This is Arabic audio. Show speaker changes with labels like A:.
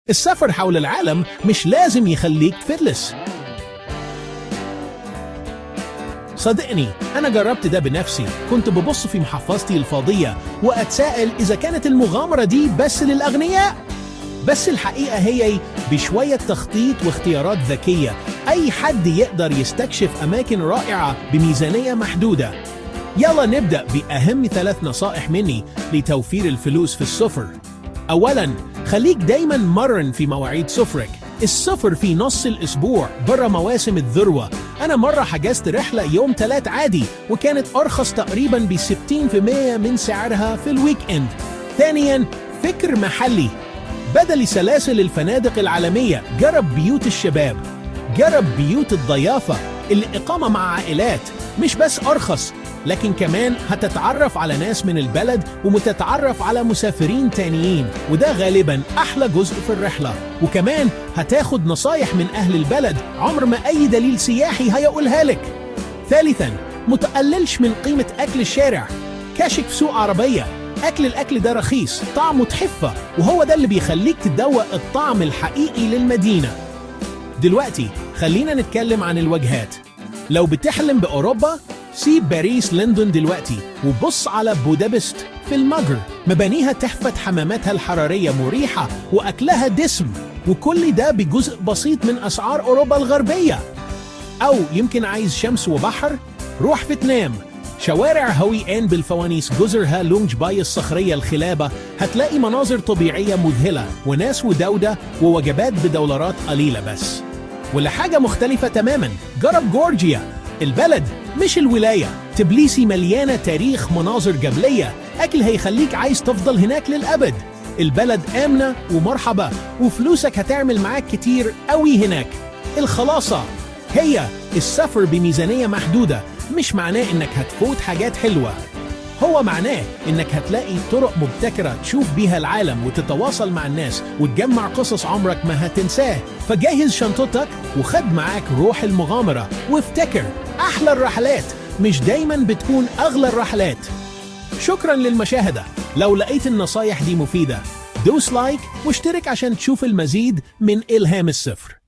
A: السفر حول العالم مش لازم يخليك تفلس. صدقني أنا جربت ده بنفسي، كنت ببص في محفظتي الفاضية وأتساءل إذا كانت المغامرة دي بس للأغنياء. بس الحقيقة هي بشوية تخطيط واختيارات ذكية أي حد يقدر يستكشف أماكن رائعة بميزانية محدودة. يلا نبدأ بأهم 3 نصائح مني لتوفير الفلوس في السفر. أولاً، خليك دايماً مرن في مواعيد سفرك. السفر في نص الأسبوع برا مواسم الذروة. أنا مرة حجزت رحلة يوم 3 عادي وكانت أرخص تقريباً ب60% من سعرها في الويك إند. ثانياً، فكر محلي. بدل سلاسل الفنادق العالمية جرب بيوت الشباب، جرب بيوت الضيافة. الإقامة مع عائلات مش بس أرخص، لكن كمان هتتعرف على ناس من البلد ومتتعرف على مسافرين تانيين، وده غالباً أحلى جزء في الرحلة. وكمان هتاخد نصايح من أهل البلد عمر ما أي دليل سياحي هيقولها لك. ثالثاً، متقللش من قيمة أكل الشارع. كاشك في سوق عربية، الأكل ده رخيص، طعمه تحفة، وهو ده اللي بيخليك تدوق الطعم الحقيقي للمدينة. دلوقتي خلينا نتكلم عن الوجهات. لو بتحلم بأوروبا، سيب باريس لندن دلوقتي وبص على بودابست في المجر. مبانيها تحفة، حماماتها الحرارية مريحة، وأكلها دسم، وكل ده بجزء بسيط من أسعار أوروبا الغربية. أو يمكن عايز شمس وبحر؟ روح فيتنام. شوارع هوي آن بالفوانيس، جزرها لونج باي الصخرية الخلابة، هتلاقي مناظر طبيعية مذهلة وناس ودودة ووجبات بدولارات قليلة بس. ولحاجة مختلفة تماماً، جرب جورجيا. البلد مش الولاية. تبليسي مليانة تاريخ، مناظر جبلية، أكل هيخليك عايز تفضل هناك للأبد. البلد آمنة ومرحبة، وفلوسك هتعمل معاك كتير قوي هناك. الخلاصة هي السفر بميزانية محدودة مش معناه إنك هتفوت حاجات حلوة، هو معناه إنك هتلاقي طرق مبتكرة تشوف بيها العالم وتتواصل مع الناس وتجمع قصص عمرك ما هتنساه. فجهز شنطتك وخد معاك روح المغامرة، وافتكر أحلى الرحلات مش دايما بتكون أغلى الرحلات. شكرا للمشاهدة. لو لقيت النصايح دي مفيدة دوس لايك واشترك عشان تشوف المزيد من إلهام السفر.